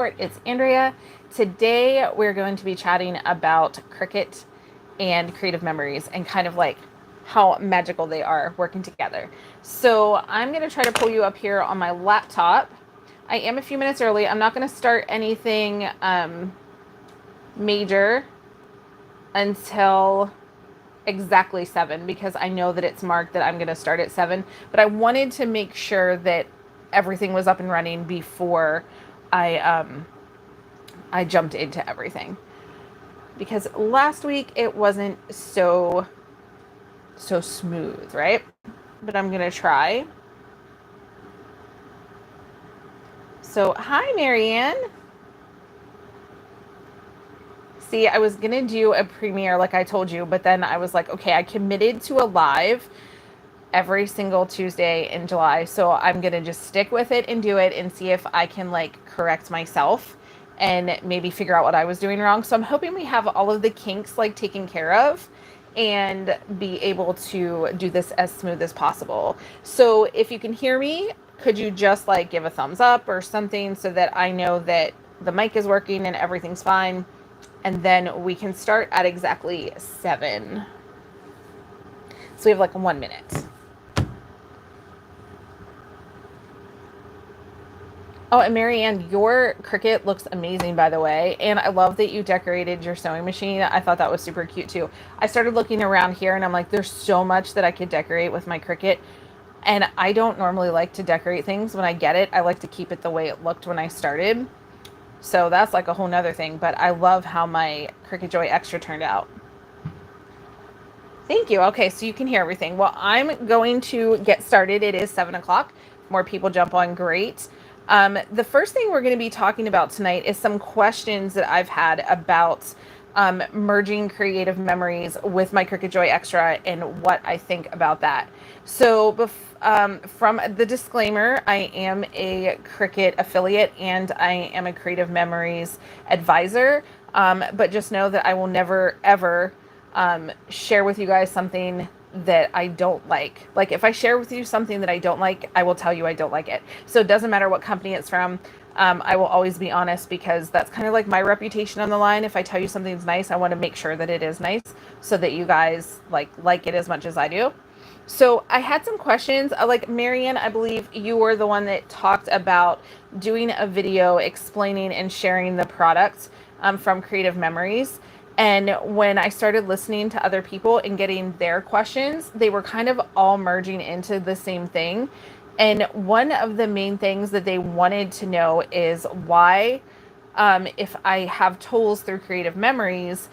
It's Andrea. Today we're going to be chatting about Cricut and creative memories and kind of like how magical they are working together. So I'm going to try to pull you up here on my laptop. I am a few minutes early. I'm not going to start anything major until exactly 7 because I know that it's marked that I'm going to start at 7, but I wanted to make sure that everything was up and running before I jumped into everything, because last week it wasn't so smooth, right? But I'm gonna try. So hi, Marianne. See, I was gonna do a premiere like I told you, but then I was like, okay, I committed to a live every single Tuesday in July, so I'm gonna just stick with it and do it and see if I can like correct myself and maybe figure out what I was doing wrong. So I'm hoping we have all of the kinks like taken care of and be able to do this as smooth as possible. So if you can hear me, could you just like give a thumbs up or something so that I know that the mic is working and everything's fine, and then we can start at exactly 7. So we have like 1 minute. Oh, and Marianne, your Cricut looks amazing, by the way. And I love that you decorated your sewing machine. I thought that was super cute too. I started looking around here and I'm like, there's so much that I could decorate with my Cricut. And I don't normally like to decorate things when I get it. I like to keep it the way it looked when I started. So that's like a whole nother thing. But I love how my Cricut Joy Xtra turned out. Thank you. Okay, so you can hear everything. Well, I'm going to get started. It is 7 o'clock. More people jump on, great. The first thing we're going to be talking about tonight is some questions that I've had about merging creative memories with my Cricut Joy Xtra and what I think about that. So from the disclaimer, I am a Cricut affiliate and I am a creative memories advisor, but just know that I will never ever share with you guys something that I don't like. Like if I share with you something that I don't like, I will tell you I don't like it. So it doesn't matter what company it's from. I will always be honest because that's kind of like my reputation on the line. If I tell you something's nice, I want to make sure that it is nice so that you guys like it as much as I do. So I had some questions. Like Marianne, I believe you were the one that talked about doing a video explaining and sharing the products from Creative Memories. And when I started listening to other people and getting their questions, they were kind of all merging into the same thing. And one of the main things that they wanted to know is why, if I have tools through Creative Memories,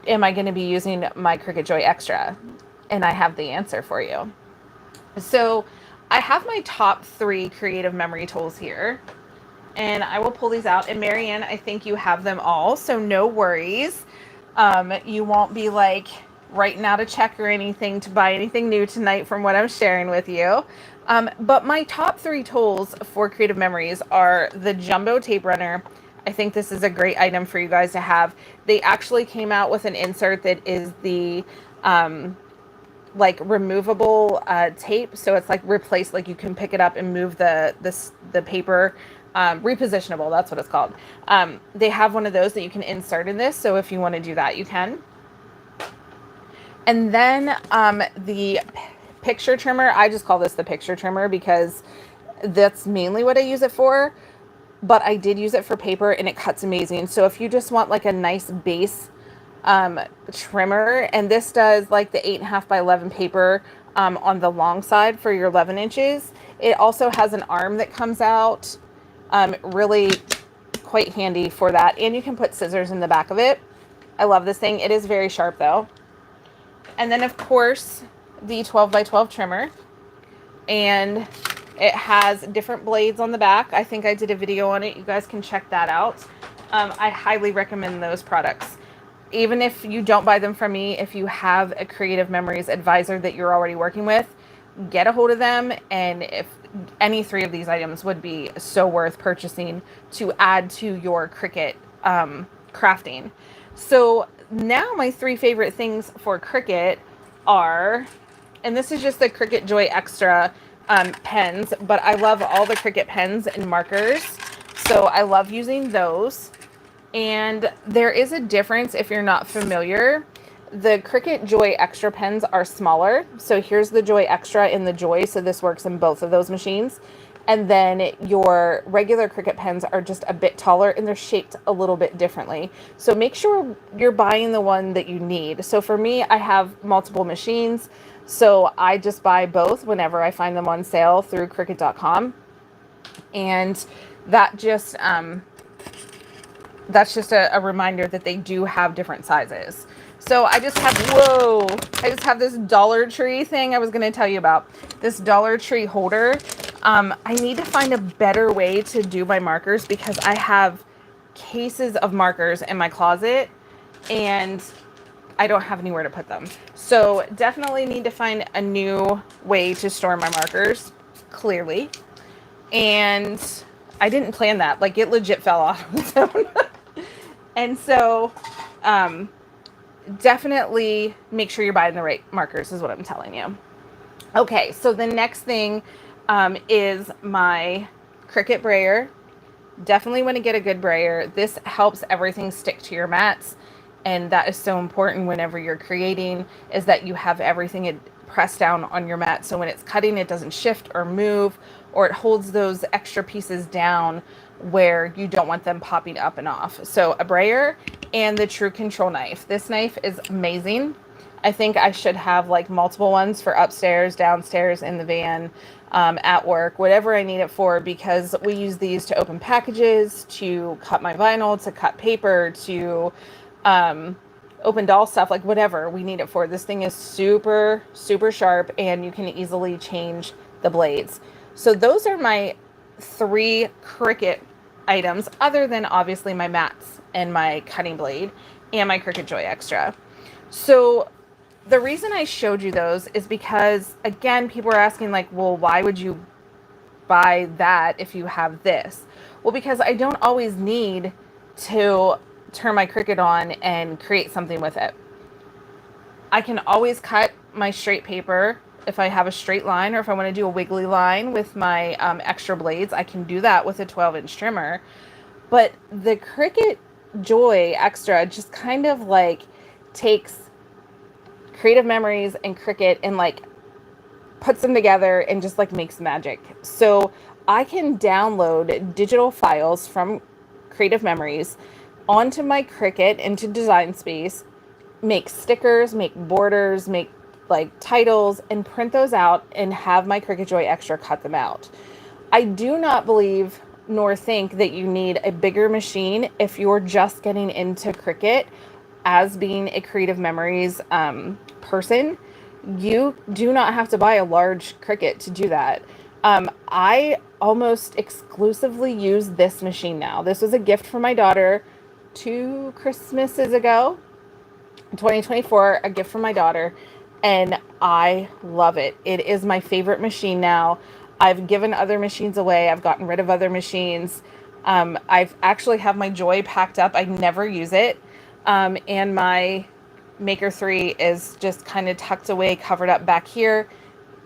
am I going to be using my Cricut Joy Xtra? And I have the answer for you. So I have my top 3 creative memory tools here. And I will pull these out. And Marianne, I think you have them all, so no worries. You won't be like writing out a check or anything to buy anything new tonight from what I'm sharing with you. But my top 3 tools for creative memories are the Jumbo Tape Runner. I think this is a great item for you guys to have. They actually came out with an insert that is the like removable tape, so it's like replaced, like you can pick it up and move the paper. Repositionable, that's what it's called. They have one of those that you can insert in this, so if you want to do that, you can. And then the picture trimmer, I just call this the picture trimmer because that's mainly what I use it for, but I did use it for paper and it cuts amazing. So if you just want like a nice base trimmer, and this does like the 8.5 by 11 paper on the long side for your 11 inches. It also has an arm that comes out. Really quite handy for that. And you can put scissors in the back of it. I love this thing. It is very sharp though. And then of course the 12 by 12 trimmer, and it has different blades on the back. I think I did a video on it. You guys can check that out. I highly recommend those products. Even if you don't buy them from me, if you have a Creative Memories advisor that you're already working with, get a hold of them. And if any 3 of these items would be so worth purchasing to add to your Cricut crafting. So now my 3 favorite things for Cricut are, and this is just the Cricut Joy Xtra pens, but I love all the Cricut pens and markers. So I love using those. And there is a difference if you're not familiar. The Cricut Joy Xtra pens are smaller. So here's the Joy Xtra in the Joy. So this works in both of those machines. And then your regular Cricut pens are just a bit taller and they're shaped a little bit differently. So make sure you're buying the one that you need. So for me, I have multiple machines. So I just buy both whenever I find them on sale through Cricut.com. And that just, that's just a reminder that they do have different sizes. So I just have this Dollar Tree thing I was going to tell you about. This Dollar Tree holder. I need to find a better way to do my markers because I have cases of markers in my closet and I don't have anywhere to put them. So definitely need to find a new way to store my markers, clearly. And I didn't plan that. Like, it legit fell off on its own. And so definitely make sure you're buying the right markers is what I'm telling you. Okay, so the next thing is my Cricut brayer. Definitely want to get a good brayer. This helps everything stick to your mats. And that is so important whenever you're creating, is that you have everything pressed down on your mat. So when it's cutting, it doesn't shift or move, or it holds those extra pieces down where you don't want them popping up and off. So a brayer and the True Control knife. This knife is amazing. I think I should have like multiple ones for upstairs, downstairs, in the van, at work, whatever I need it for, because we use these to open packages, to cut my vinyl, to cut paper, to open doll stuff, like whatever we need it for. This thing is super, super sharp and you can easily change the blades. So those are my 3 Cricut items, other than obviously my mats and my cutting blade and my Cricut Joy Xtra. So the reason I showed you those is because, again, people are asking like, well, why would you buy that if you have this? Well, because I don't always need to turn my Cricut on and create something with it. I can always cut my straight paper if I have a straight line, or if I want to do a wiggly line with my extra blades, I can do that with a 12-inch trimmer. But the Cricut Joy Xtra just kind of like takes Creative Memories and Cricut and like puts them together and just like makes magic. So I can download digital files from Creative Memories onto my Cricut into Design Space, make stickers, make borders, make like titles, and print those out and have my Cricut Joy Xtra cut them out. I do not believe nor think that you need a bigger machine if you're just getting into Cricut as being a Creative Memories person. You do not have to buy a large Cricut to do that. I almost exclusively use this machine now. This was a gift from my daughter 2 Christmases ago, 2024, a gift from my daughter, and I love it. It is my favorite machine now. I've given other machines away. I've gotten rid of other machines. I've actually have my Joy packed up. I never use it. And my Maker 3 is just kind of tucked away, covered up back here,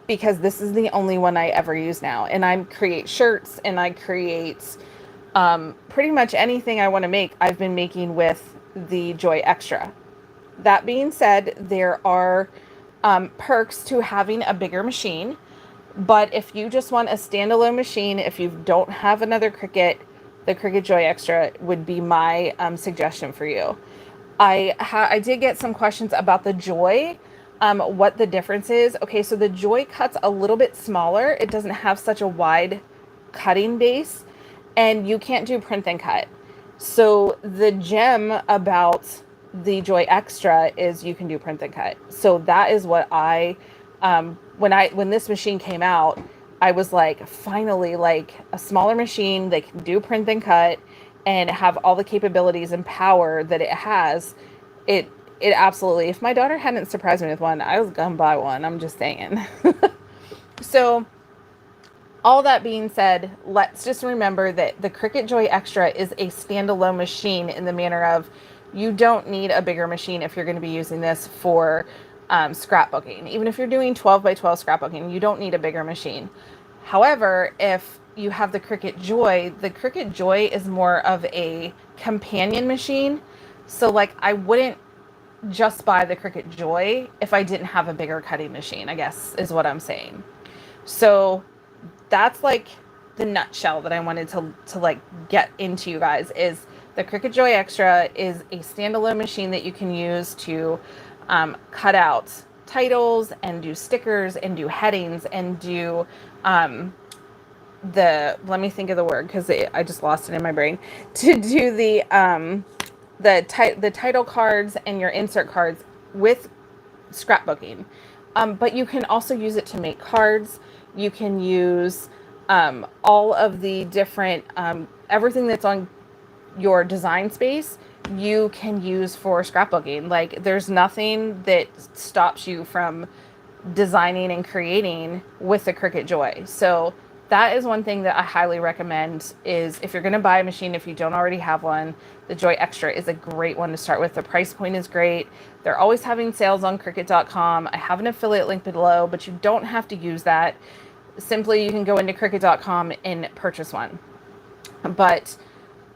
because this is the only one I ever use now. And I create shirts and I create pretty much anything I want to make, I've been making with the Joy Xtra. That being said, there are perks to having a bigger machine. But if you just want a standalone machine, if you don't have another Cricut, the Cricut Joy Xtra would be my suggestion for you. I did get some questions about the Joy, what the difference is. Okay, so the Joy cuts a little bit smaller. It doesn't have such a wide cutting base, and you can't do print and cut. So the gem about the Joy Xtra is you can do print and cut. So that is what when this machine came out, I was like, finally, like a smaller machine that can do print and cut and have all the capabilities and power that it has. It absolutely, if my daughter hadn't surprised me with one, I was gonna buy one. I'm just saying. So all that being said, let's just remember that the Cricut Joy Xtra is a standalone machine in the manner of you don't need a bigger machine if you're going to be using this for scrapbooking. Even if you're doing 12 by 12 scrapbooking, you don't need a bigger machine. However, if you have the Cricut Joy is more of a companion machine. So like I wouldn't just buy the Cricut Joy if I didn't have a bigger cutting machine, I guess is what I'm saying. So that's like the nutshell that I wanted to like get into, you guys, is the Cricut Joy Xtra is a standalone machine that you can use to cut out titles and do stickers and do headings and do let me think of the word because I just lost it in my brain, to do the title cards and your insert cards with scrapbooking. But you can also use it to make cards. You can use all of the different, everything that's on your design space, you can use for scrapbooking. Like there's nothing that stops you from designing and creating with the Cricut Joy. So that is one thing that I highly recommend, is if you're going to buy a machine, if you don't already have one, the Joy Xtra is a great one to start with. The price point is great. They're always having sales on Cricut.com. I have an affiliate link below, but you don't have to use that. Simply, you can go into Cricut.com and purchase one. But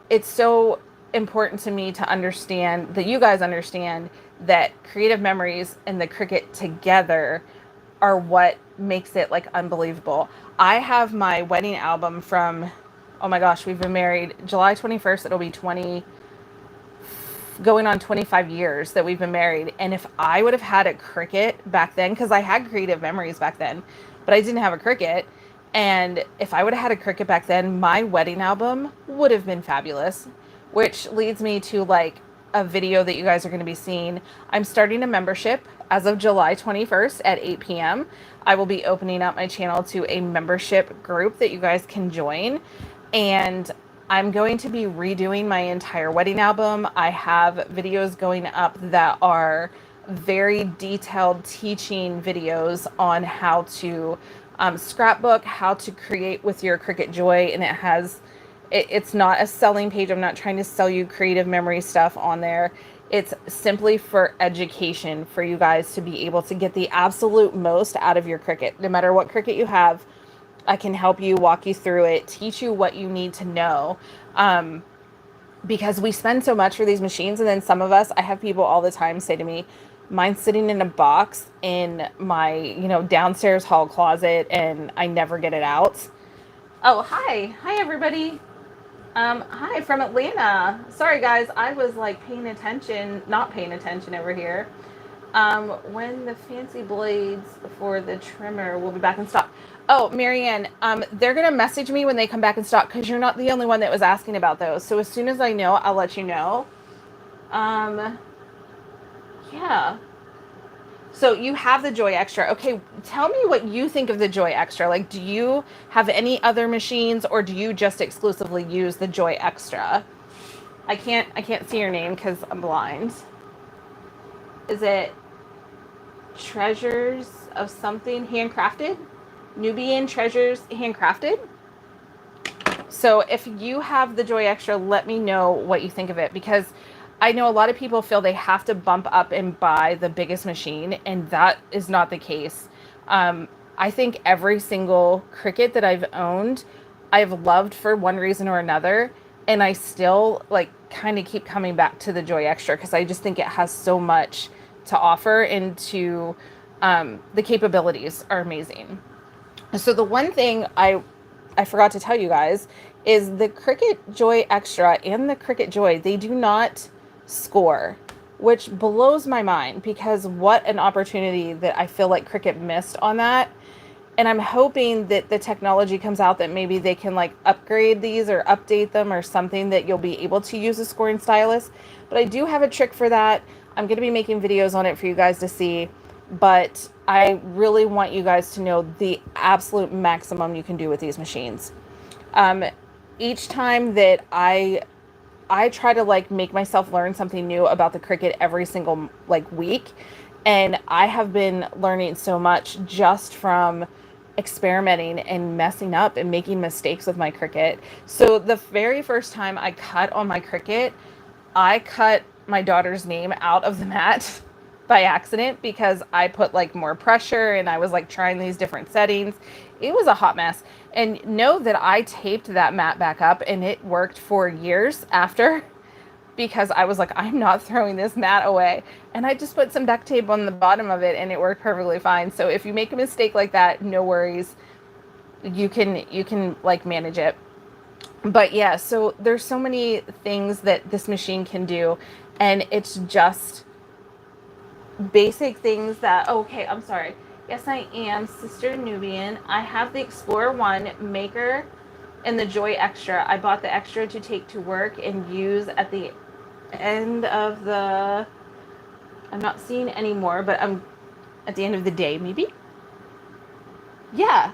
it's so important to me to understand that you guys understand that Creative Memories and the Cricut together are what makes it like unbelievable. I have my wedding album from, oh my gosh, we've been married July 21st. It'll be going on 25 years that we've been married. And if I would have had a Cricut back then, because I had Creative Memories back then, but I didn't have a Cricut. And if I would have had a Cricut back then, my wedding album would have been fabulous, which leads me to like a video that you guys are going to be seeing. I'm starting a membership as of July 21st at 8 p.m. I will be opening up my channel to a membership group that you guys can join. And I'm going to be redoing my entire wedding album. I have videos going up that are very detailed teaching videos on how to scrapbook, how to create with your Cricut Joy. And it's not a selling page. I'm not trying to sell you Creative Memory stuff on there. It's simply for education, for you guys to be able to get the absolute most out of your Cricut. No matter what Cricut you have, I can help you, walk you through it, teach you what you need to know. Because we spend so much for these machines. And then some of us, I have people all the time say to me, mine's sitting in a box in my, downstairs hall closet and I never get it out. Oh, hi. Hi, everybody. Hi from Atlanta. Sorry, guys. I was like not paying attention over here. When the fancy blades for the trimmer will be back in stock. Oh, Marianne, they're going to message me when they come back in stock because you're not the only one that was asking about those. So as soon as I know, I'll let you know. Yeah. So you have the Joy Xtra. Okay, tell me what you think of the Joy Xtra. Like, do you have any other machines, or do you just exclusively use the Joy Xtra? I can't see your name because I'm blind. Is it Treasures of something handcrafted? Nubian Treasures handcrafted? So if you have the Joy Xtra, let me know what you think of it, because I know a lot of people feel they have to bump up and buy the biggest machine, and that is not the case. I think every single Cricut that I've owned, I've loved for one reason or another, and I still like kind of keep coming back to the Joy Xtra because I just think it has so much to offer, and the capabilities are amazing. So the one thing I forgot to tell you guys is the Cricut Joy Xtra and the Cricut Joy, they do not score, which blows my mind, because what an opportunity that I feel like Cricut missed on that. And I'm hoping that the technology comes out that maybe they can like upgrade these or update them or something, that you'll be able to use a scoring stylus. But I do have a trick for that. I'm going to be making videos on it for you guys to see, but I really want you guys to know the absolute maximum you can do with these machines. Each time that I try to like make myself learn something new about the Cricut every single like week. And I have been learning so much just from experimenting and messing up and making mistakes with my Cricut. So the very first time I cut on my Cricut, I cut my daughter's name out of the mat. by accident because I put like more pressure and I was like trying these different settings. It was a hot mess. And know that I taped that mat back up and it worked for years after because I was like, I'm not throwing this mat away. And I just put some duct tape on the bottom of it and it worked perfectly fine. So if you make a mistake like that, no worries. You can like manage it. But yeah, so there's so many things that this machine can do, and it's just basic things that, okay, I'm sorry. Yes, I am Sister Nubian. I have the Explorer 1 Maker and the Joy Xtra. I bought the Xtra to take to work and use at the end of the, I'm not seeing anymore, but I'm at the end of the day, maybe? Yeah.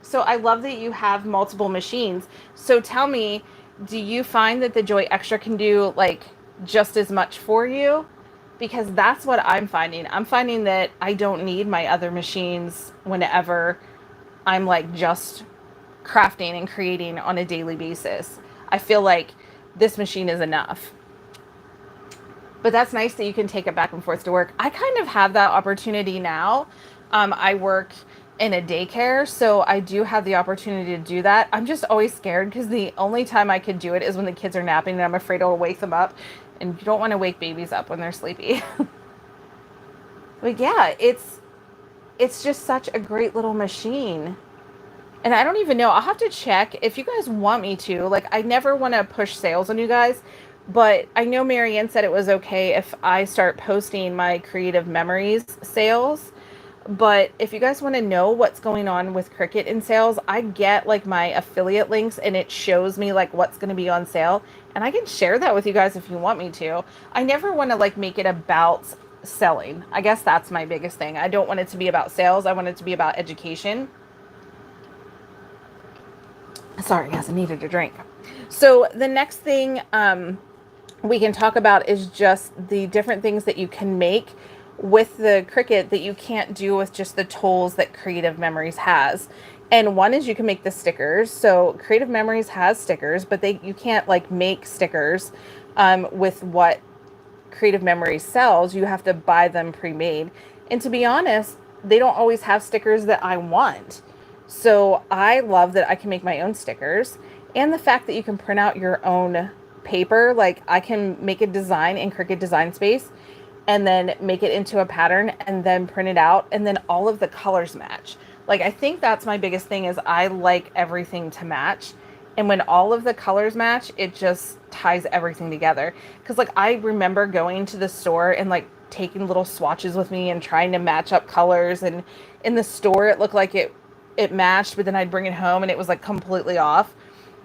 So I love that you have multiple machines. So tell me, do you find that the Joy Xtra can do like just as much for you? Because that's what I'm finding. I'm finding that I don't need my other machines whenever I'm like just crafting and creating on a daily basis. I feel like this machine is enough. But that's nice that you can take it back and forth to work. I kind of have that opportunity now. I work in a daycare, so I do have the opportunity to do that. I'm just always scared because the only time I could do it is when the kids are napping and I'm afraid I'll wake them up. And you don't want to wake babies up when they're sleepy. But yeah, it's just such a great little machine. And I don't even know. I'll have to check if you guys want me to. Like, I never want to push sales on you guys, but I know Marianne said it was okay if I start posting my Creative Memories sales. But if you guys want to know what's going on with Cricut in sales, I get like my affiliate links and it shows me like what's going to be on sale. And I can share that with you guys if you want me to. I never want to like make it about selling. I guess that's my biggest thing. I don't want it to be about sales. I want it to be about education. Sorry, guys, I needed a drink. So the next thing we can talk about is just the different things that you can make with the Cricut that you can't do with just the tools that Creative Memories has. And one is you can make the stickers. So Creative Memories has stickers, but you can't like make stickers with what Creative Memories sells. You have to buy them pre-made. And to be honest, they don't always have stickers that I want. So I love that I can make my own stickers, and the fact that you can print out your own paper. Like I can make a design in Cricut Design Space and then make it into a pattern and then print it out, and then all of the colors match. Like I think that's my biggest thing is I like everything to match. And when all of the colors match, it just ties everything together. Because like I remember going to the store and like taking little swatches with me and trying to match up colors, and in the store it looked like it matched, but then I'd bring it home and it was like completely off.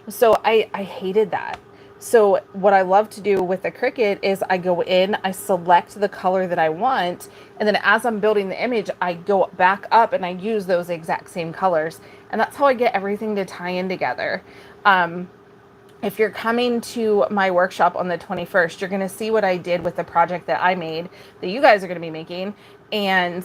So I hated that. So what I love to do with the Cricut is I go in, I select the color that I want, and then as I'm building the image, I go back up and I use those exact same colors. And that's how I get everything to tie in together. If you're coming to my workshop on the 21st, you're going to see what I did with the project that I made that you guys are going to be making, and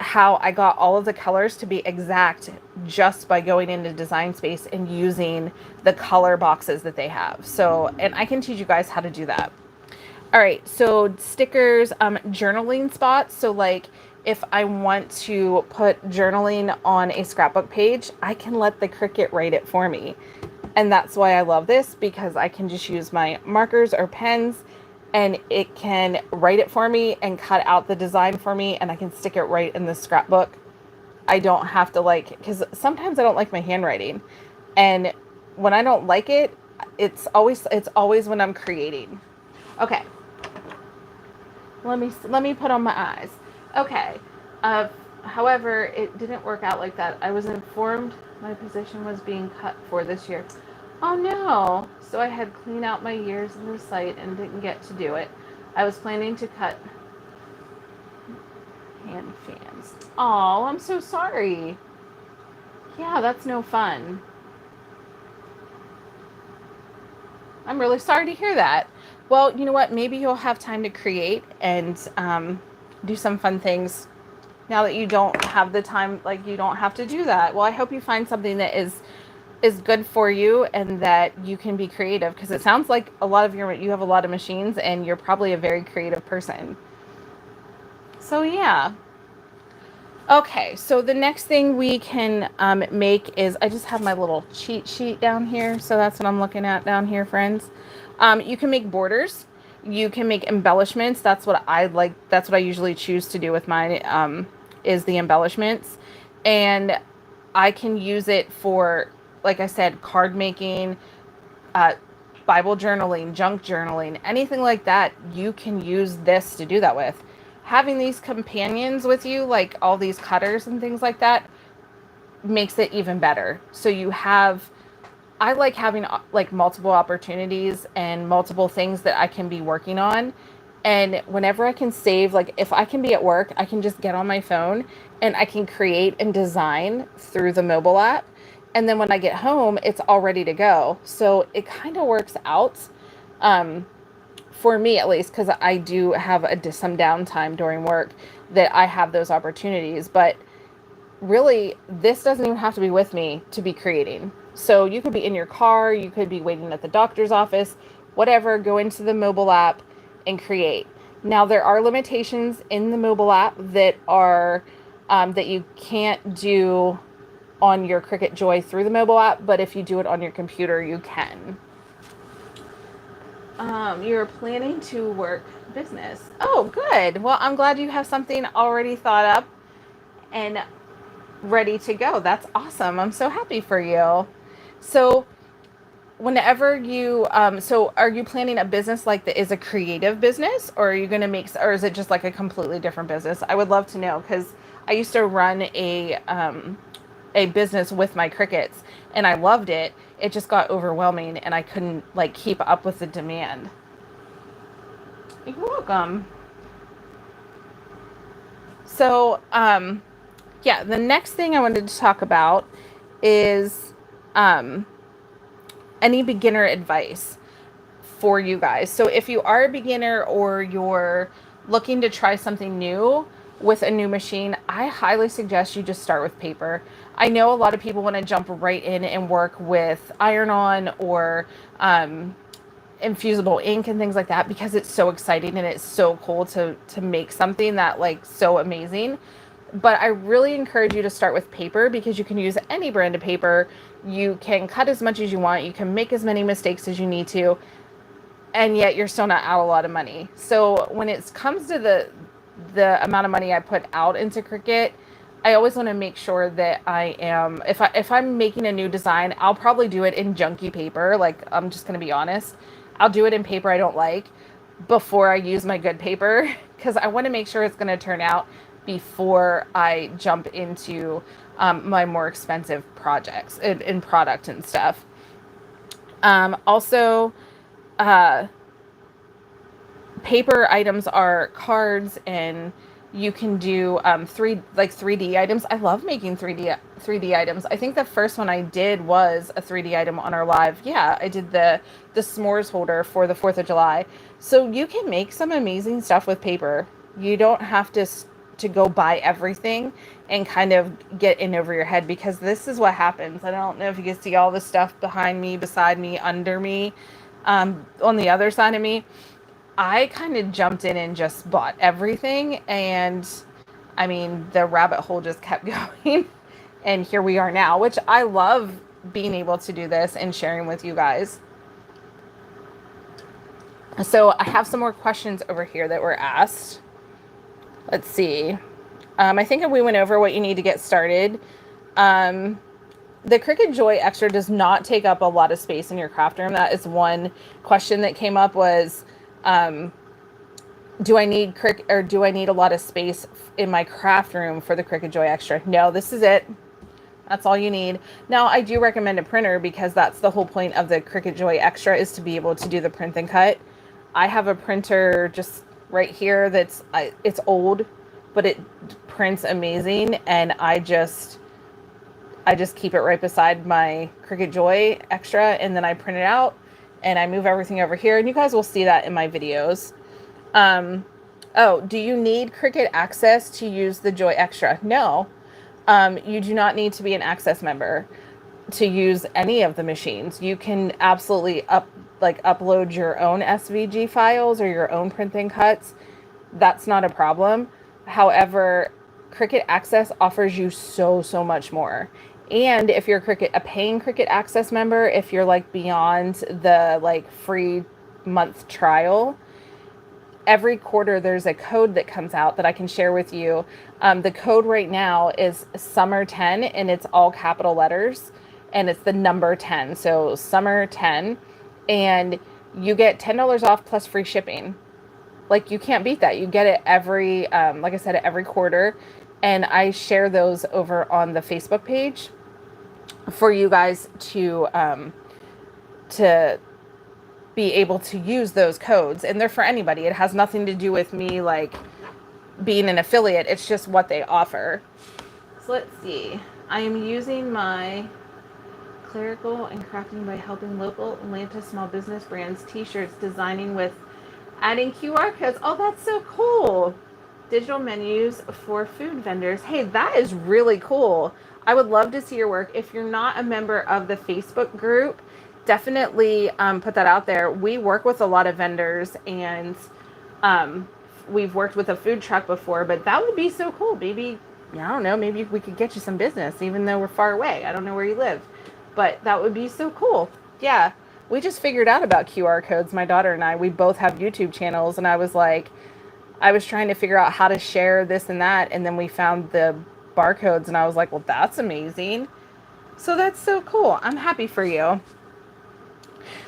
how I got all of the colors to be exact just by going into Design Space and using the color boxes that they have. So, and I can teach you guys how to do that. All right, so stickers, journaling spots. So like if I want to put journaling on a scrapbook page, I can let the Cricut write it for me. And that's why I love this, because I can just use my markers or pens and it can write it for me and cut out the design for me, and I can stick it right in the scrapbook. I don't have to like, because sometimes I don't like my handwriting, and when I don't like it, it's always when I'm creating. Okay, let me put on my eyes. Okay, however, it didn't work out like that. I was informed my position was being cut for this year. Oh no! So I had cleaned out my years in the site and didn't get to do it. I was planning to cut hand fans. Oh, I'm so sorry. Yeah, that's no fun. I'm really sorry to hear that. Well, you know what? Maybe you'll have time to create and do some fun things now that you don't have the time. Like you don't have to do that. Well, I hope you find something that is good for you and that you can be creative, because it sounds like you have a lot of machines and you're probably a very creative person. So yeah. Okay, so the next thing we can make is, I just have my little cheat sheet down here, so that's what I'm looking at down here, friends. You can make borders, you can make embellishments. That's what I like. That's what I usually choose to do with mine, is the embellishments, and I can use it for, like I said, card making, uh, Bible journaling, junk journaling, anything like that. You can use this to do that with. Having these companions with you, like all these cutters and things like that, makes it even better. So you have, I like having like multiple opportunities and multiple things that I can be working on. And whenever I can save, like if I can be at work, I can just get on my phone and I can create and design through the mobile app. And then when I get home, it's all ready to go. So it kind of works out, um, for me at least, because I do have some downtime during work that I have those opportunities. But really, this doesn't even have to be with me to be creating. So you could be in your car, you could be waiting at the doctor's office, whatever, go into the mobile app and create. Now, there are limitations in the mobile app that are, that you can't do on your Cricut Joy through the mobile app, but if you do it on your computer, you can. You're planning to work business. Oh, good. Well, I'm glad you have something already thought up and ready to go. That's awesome. I'm so happy for you. So whenever you, so are you planning a business like that is a creative business, or are you going to make, or is it just like a completely different business? I would love to know, because I used to run a business with my Cricuts and I loved it. It just got overwhelming and I couldn't like keep up with the demand. You're welcome. So, yeah, the next thing I wanted to talk about is, um, any beginner advice for you guys. So if you are a beginner or you're looking to try something new with a new machine, I highly suggest you just start with paper. I know a lot of people want to jump right in and work with iron-on or infusible ink and things like that, because it's so exciting and it's so cool to make something that like so amazing. But I really encourage you to start with paper, because you can use any brand of paper. You can cut as much as you want. You can make as many mistakes as you need to, and yet you're still not out a lot of money. So when it comes to the amount of money I put out into Cricut, I always want to make sure that I am, if I'm making a new design, I'll probably do it in junky paper. Like, I'm just going to be honest. I'll do it in paper I don't like before I use my good paper, because I want to make sure it's going to turn out before I jump into my more expensive projects in product and stuff. Also, uh, paper items are cards, and you can do 3D items. I love making 3D items. I think the first one I did was a 3D item on our live. Yeah, I did the s'mores holder for the 4th of July. So you can make some amazing stuff with paper. You don't have to go buy everything and kind of get in over your head, because this is what happens. I don't know if you can see all the stuff behind me, beside me, under me, on the other side of me. I kind of jumped in and just bought everything, and I mean, the rabbit hole just kept going, and here we are now, which I love being able to do this and sharing with you guys. So I have some more questions over here that were asked. Let's see. I think we went over what you need to get started. The Cricut Joy Xtra does not take up a lot of space in your craft room. That is one question that came up, was, do I need a lot of space in my craft room for the Cricut Joy Xtra? No, this is it. That's all you need. Now, I do recommend a printer, because that's the whole point of the Cricut Joy Xtra, is to be able to do the print and cut. I have a printer just right here that's, it's old, but it prints amazing, and I just keep it right beside my Cricut Joy Xtra, and then I print it out and I move everything over here, and you guys will see that in my videos. Oh, do you need Cricut Access to use the Joy Xtra? No. You do not need to be an Access member to use any of the machines. You can absolutely upload your own SVG files or your own printing cuts. That's not a problem. However, Cricut Access offers you so much more. And if you're a paying Cricut Access member, if you're like beyond the like free month trial, every quarter there's a code that comes out that I can share with you. The code right now is summer 10, and it's all capital letters, and it's the number 10. So summer 10, and you get $10 off plus free shipping. Like, you can't beat that. You get it every, like I said, every quarter. And I share those over on the Facebook page for you guys to be able to use those codes. And they're for anybody. It has nothing to do with me, like, being an affiliate. It's just what they offer. So let's see. I am using my clerical and crafting by helping local Atlanta small business brands t-shirts, designing with adding QR codes. Oh, that's so cool. Digital menus for food vendors. Hey, that is really cool. I would love to see your work. If you're not a member of the Facebook group, definitely put that out there. We work with a lot of vendors, and we've worked with a food truck before, but that would be so cool. Maybe, I don't know, maybe we could get you some business, even though we're far away. I don't know where you live, but that would be so cool. Yeah. We just figured out about QR codes, my daughter and I. We both have YouTube channels, and I was trying to figure out how to share this and that, and then we found the barcodes, and I was like, well, that's amazing. So that's so cool. I'm happy for you.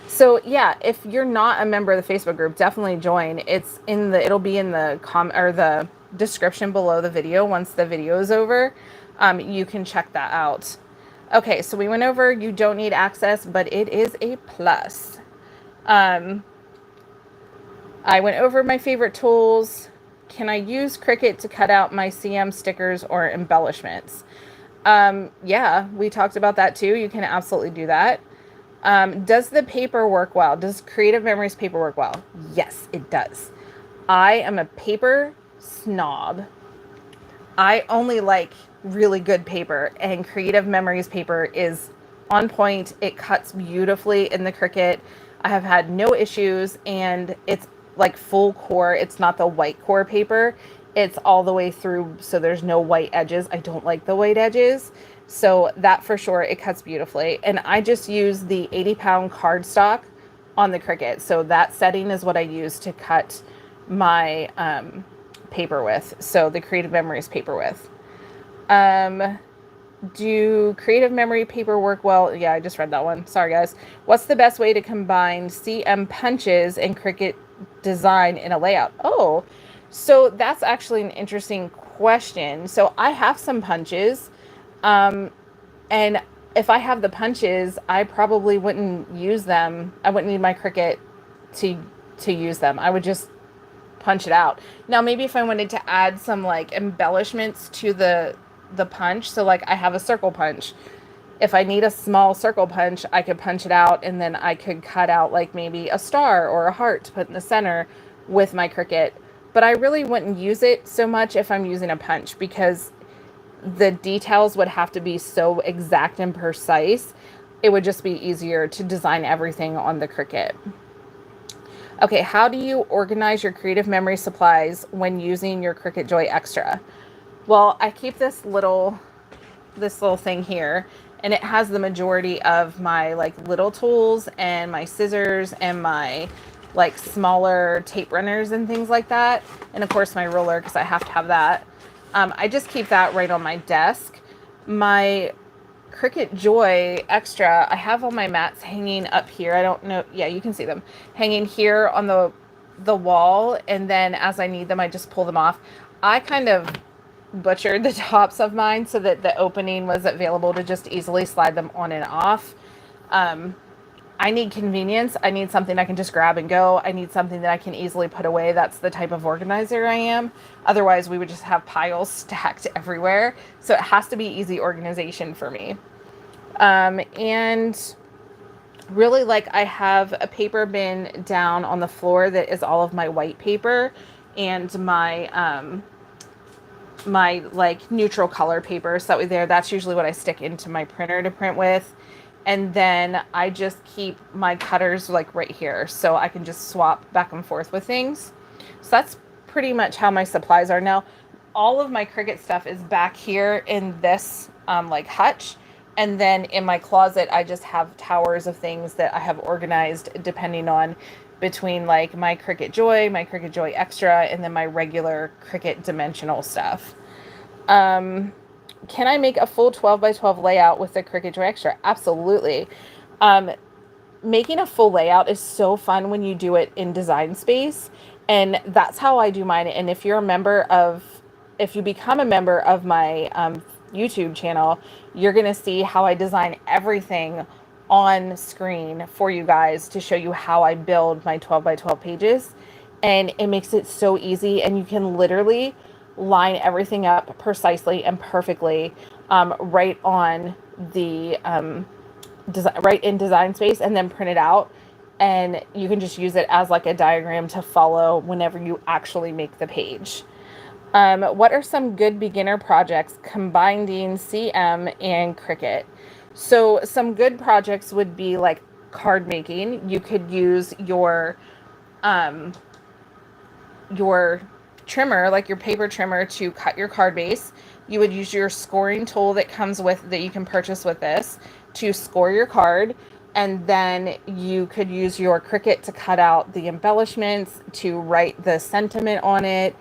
So yeah, if you're not a member of the Facebook group, definitely join. It'll be in the the description below the video. Once the video is over, you can check that out. Okay, so we went over you don't need access, but it is a plus. I went over my favorite tools. Can I use Cricut to cut out my CM stickers or embellishments? Yeah, we talked about that too. You can absolutely do that. Does the paper work well? Does Creative Memories paper work well? Yes, it does. I am a paper snob. I only like really good paper, and Creative Memories paper is on point. It cuts beautifully in the Cricut. I have had no issues, and it's like full core. It's not the white core paper. It's all the way through, so there's no white edges. I don't like the white edges. So that for sure, it cuts beautifully. And I just use the 80-pound cardstock on the Cricut. So that setting is what I use to cut my paper with. So the Creative Memories paper with. Do Creative Memory paper work well? Yeah, I just read that one. Sorry, guys. What's the best way to combine CM punches and Cricut design in a layout? Oh, so that's actually an interesting question. So I have some punches. And if I have the punches, I probably wouldn't use them. I wouldn't need my Cricut to use them. I would just punch it out. Now, maybe if I wanted to add some like embellishments to the punch, so like I have a circle punch. If I need a small circle punch, I could punch it out, and then I could cut out like maybe a star or a heart to put in the center with my Cricut. But I really wouldn't use it so much if I'm using a punch, because the details would have to be so exact and precise. It would just be easier to design everything on the Cricut. Okay, how do you organize your Creative Memory supplies when using your Cricut Joy Xtra? Well, I keep this little thing here, and it has the majority of my like little tools and my scissors and my like smaller tape runners and things like that. And of course my ruler, because I have to have that. I just keep that right on my desk. My Cricut Joy Xtra, I have all my mats hanging up here. I don't know. Yeah, you can see them hanging here on the wall. And then as I need them, I just pull them off. I kind of butchered the tops of mine so that the opening was available to just easily slide them on and off. I need convenience. I need something I can just grab and go. I need something that I can easily put away. That's the type of organizer I am. Otherwise, we would just have piles stacked everywhere. So it has to be easy organization for me. And really, like, I have a paper bin down on the floor that is all of my white paper and my my like neutral color paper. So that way that's usually what I stick into my printer to print with. And then I just keep my cutters like right here, so I can just swap back and forth with things. So that's pretty much how my supplies are now. all of my Cricut stuff is back here in this like hutch. And then in my closet, I just have towers of things that I have organized depending on between like my Cricut Joy, my Cricut Joy Xtra, and then my regular Cricut dimensional stuff. Can I make a full 12 by 12 layout with the Cricut Joy Xtra? Absolutely. Making a full layout is so fun when you do it in Design Space. And that's how I do mine. And if you become a member of my YouTube channel, you're going to see how I design everything on screen for you guys to show you how I build my 12 by 12 pages. And it makes it so easy, and you can literally line everything up precisely and perfectly right on the right in Design Space, and then print it out, and you can just use it as like a diagram to follow whenever you actually make the page. What are some good beginner projects combining CM and Cricut? So some good projects would be like card making. You could use your trimmer, like your paper trimmer, to cut your card base. You would use your scoring tool that comes with, that you can purchase with this, to score your card. And then you could use your Cricut to cut out the embellishments, to write the sentiment on it,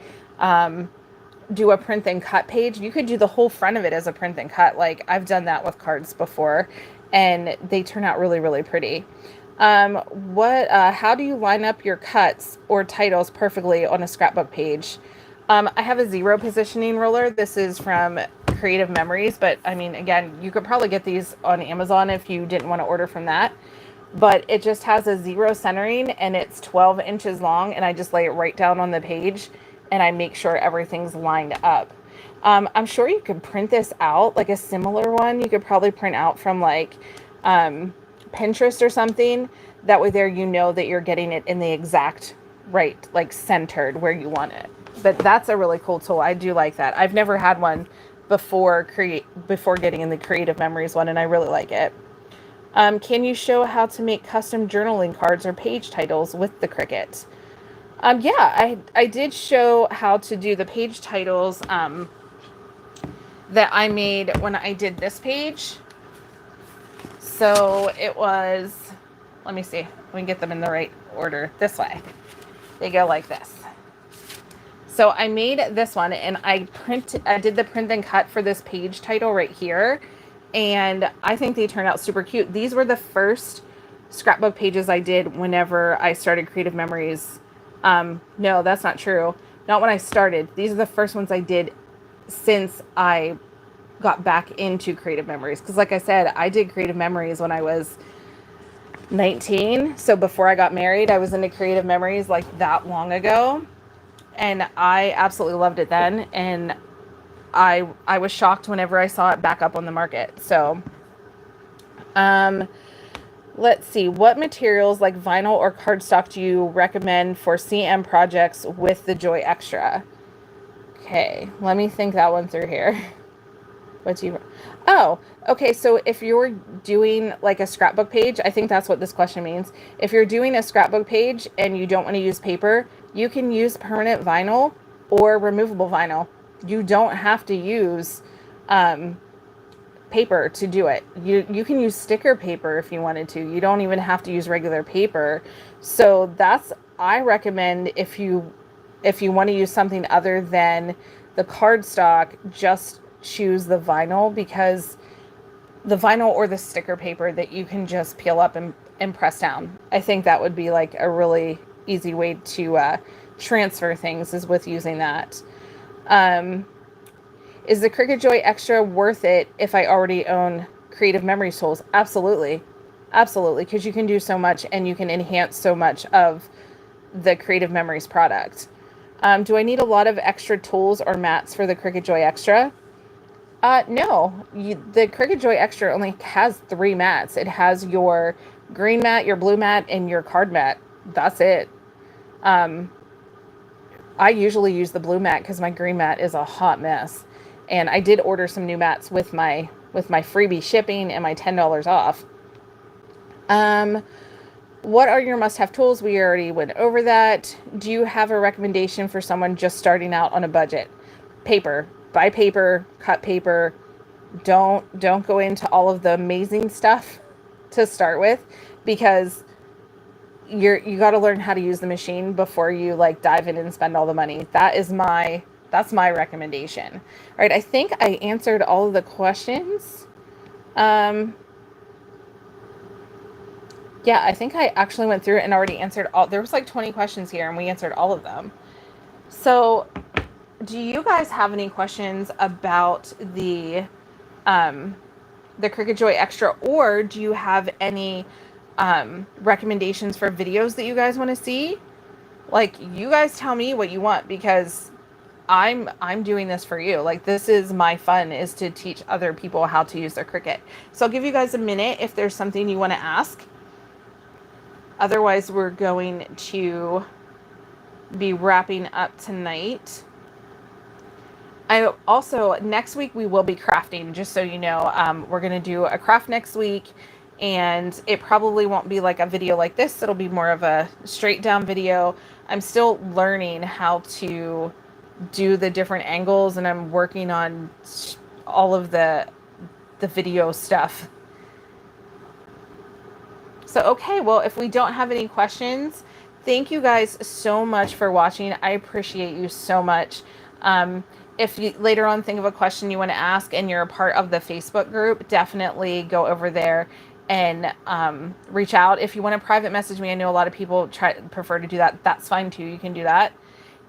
do a print and cut page. You could do the whole front of it as a print and cut. Like, I've done that with cards before, and they turn out really, really pretty. How do you line up your cuts or titles perfectly on a scrapbook page? I have a 0 positioning ruler. This is from Creative Memories, but I mean, again, you could probably get these on Amazon if you didn't want to order from that. But it just has a 0 centering, and it's 12 inches long, and I just lay it right down on the page, and I make sure everything's lined up. I'm sure you could print this out, like a similar one. You could probably print out from like Pinterest or something. That way there, you know that you're getting it in the exact right, like centered where you want it. But that's a really cool tool. I do like that. I've never had one before getting in the Creative Memories one, and I really like it. Can you show how to make custom journaling cards or page titles with the Cricut? Yeah, I did show how to do the page titles that I made when I did this page. So it was, let me see, let me get them in the right order. This way. They go like this. So I made this one, and I did the print and cut for this page title right here. And I think they turned out super cute. These were the first scrapbook pages I did whenever I started Creative Memories. No, that's not true. Not when I started. These are the first ones I did since I got back into Creative Memories. Because like I said, I did Creative Memories when I was 19. So before I got married, I was into Creative Memories like that long ago. And I absolutely loved it then. And I was shocked whenever I saw it back up on the market. So, let's see. What materials like vinyl or cardstock do you recommend for CM projects with the Joy Xtra? Okay, let me think that one through here. Oh, okay. So if you're doing like a scrapbook page, I think that's what this question means. If you're doing a scrapbook page and you don't want to use paper, you can use permanent vinyl or removable vinyl. You don't have to use paper to do it. You can use sticker paper if you wanted to. You don't even have to use regular paper. So I recommend if you want to use something other than the cardstock, just choose the vinyl, because the vinyl or the sticker paper that you can just peel up and press down. I think that would be like a really easy way to transfer things, is with using that. Is the Cricut Joy Xtra worth it if I already own Creative Memories tools? Absolutely. Absolutely, because you can do so much and you can enhance so much of the Creative Memories product. Do I need a lot of extra tools or mats for the Cricut Joy Xtra? No. The Cricut Joy Xtra only has 3 mats. It has your green mat, your blue mat, and your card mat. That's it. I usually use the blue mat because my green mat is a hot mess. And I did order some new mats with my freebie shipping and my $10 off. What are your must-have tools? We already went over that. Do you have a recommendation for someone just starting out on a budget? paper. Buy paper, cut paper. Don't go into all of the amazing stuff to start with, because you got to learn how to use the machine before you like dive in and spend all the money. That's my recommendation. All right, I think I answered all of the questions. Yeah, I think I actually went through it and already answered all. There was like 20 questions here and we answered all of them. So do you guys have any questions about the Cricut Joy Xtra, or do you have any recommendations for videos that you guys want to see? Like, you guys tell me what you want, because I'm doing this for you. Like, this is my fun, is to teach other people how to use their Cricut. So I'll give you guys a minute if there's something you want to ask. Otherwise, we're going to be wrapping up tonight. I also, next week we will be crafting, just so you know. We're going to do a craft next week, and it probably won't be like a video like this. It'll be more of a straight down video. I'm still learning how to do the different angles, and I'm working on all of the video stuff. So, okay, well, if we don't have any questions, thank you guys so much for watching. I appreciate you so much. If you later on think of a question you want to ask and you're a part of the Facebook group, definitely go over there and reach out. If you want to private message me, I know a lot of people prefer to do that. That's fine too. You can do that.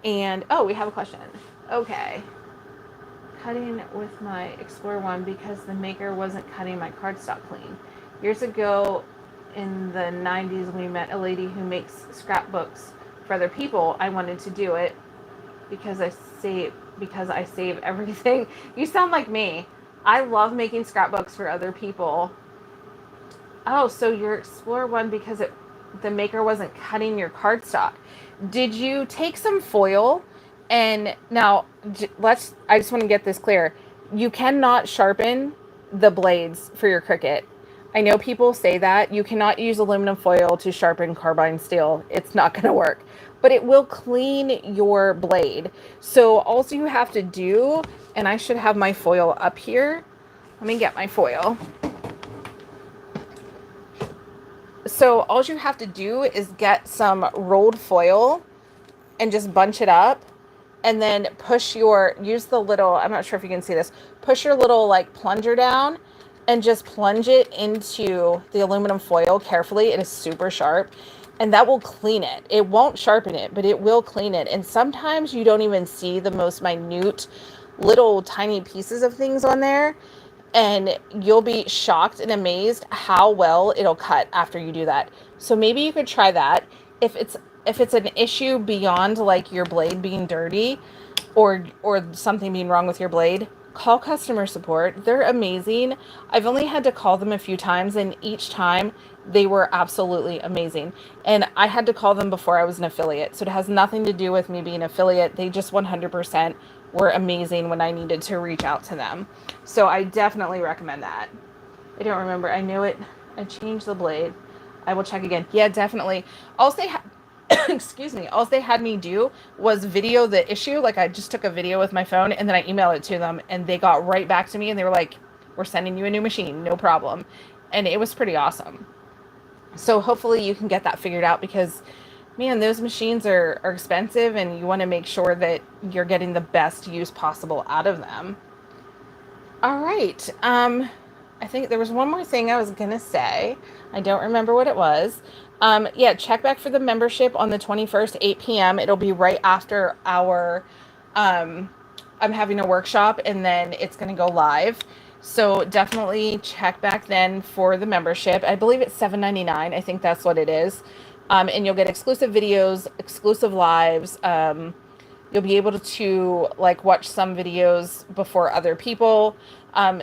And, oh, we have a question. Okay. Cutting with my Explorer one because the maker wasn't cutting my cardstock clean. Years ago, in the 90s, we met a lady who makes scrapbooks for other people. I wanted to do it because I save everything. You sound like me. I love making scrapbooks for other people. Oh, so your Explorer one because the maker wasn't cutting your cardstock. Did you take some foil? And now I just want to get this clear. You cannot sharpen the blades for your Cricut. I know people say that. You cannot use aluminum foil to sharpen carbide steel. It's not going to work. But it will clean your blade. So all you have to do, and I should have my foil up here. Let me get my foil. So all you have to do is get some rolled foil and just bunch it up. And then use the little, I'm not sure if you can see this, push your little like plunger down and just plunge it into the aluminum foil carefully. It is super sharp, and that will clean it. It won't sharpen it, but it will clean it. And sometimes you don't even see the most minute little tiny pieces of things on there, and you'll be shocked and amazed how well it'll cut after you do that. So maybe you could try that. If it's an issue beyond like your blade being dirty or something being wrong with your blade, call customer support. They're amazing. I've only had to call them a few times, and each time they were absolutely amazing. And I had to call them before I was an affiliate, so it has nothing to do with me being an affiliate. They just 100% were amazing when I needed to reach out to them. So I definitely recommend that. I don't remember. I knew it. I changed the blade. I will check again. Yeah, definitely. Excuse me, all they had me do was video the issue. Like, I just took a video with my phone and then I emailed it to them, and they got right back to me and they were like, we're sending you a new machine, no problem. And it was pretty awesome. So hopefully you can get that figured out, because man, those machines are expensive, and you want to make sure that you're getting the best use possible out of them. All right. I think there was one more thing I was gonna say. I don't remember what it was. Yeah, check back for the membership on the 21st, 8 p.m. It'll be right after our, I'm having a workshop, and then it's going to go live. So definitely check back then for the membership. I believe it's $7.99. I think that's what it is. And you'll get exclusive videos, exclusive lives. You'll be able to like watch some videos before other people. I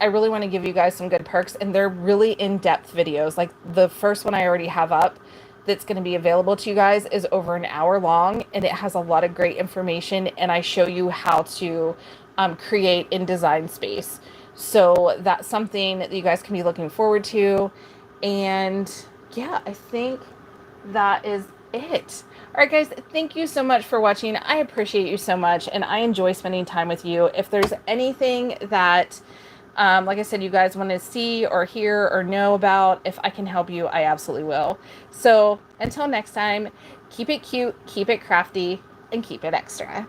really want to give you guys some good perks, and they're really in-depth videos. Like the first one I already have up that's going to be available to you guys is over an hour long, and it has a lot of great information, and I show you how to create in Design Space. So that's something that you guys can be looking forward to. And yeah, I think that is it. All right, guys, thank you so much for watching. I appreciate you so much, and I enjoy spending time with you. If there's anything that, like I said, you guys want to see or hear or know about, if I can help you, I absolutely will. So until next time, keep it cute, keep it crafty, and keep it extra.